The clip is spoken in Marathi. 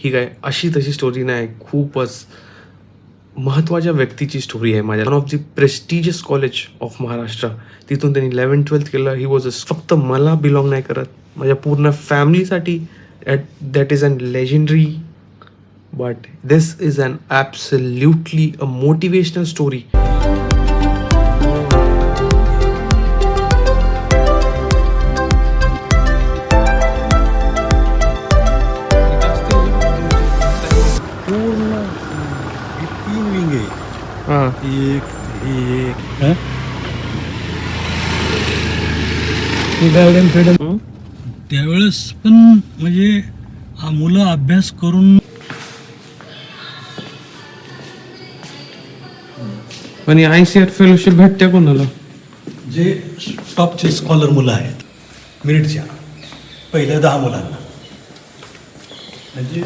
ही काय अशी तशी स्टोरी नाही, खूपच महत्त्वाच्या व्यक्तीची स्टोरी आहे माझ्या. One of the prestigious college of Maharashtra, तिथून त्यांनी 11th-12th केलं. ही वॉज फक्त मला बिलॉंग नाही करत, माझ्या पूर्ण फॅमिलीसाठी that is an legendary. But this is an absolutely a motivational story. पूर्ण हे 3 विंग आहे. हां, एक हे एक गार्डन फ्रीडम. त्यावेळेस पण म्हणजे मुलं अभ्यास करून आणि ICAR फेलोशिप भेटते कोणाला? जे टॉपचे स्कॉलर मुलं आहेत मेरिटच्या पहिल्या 10 मुलांना म्हणजे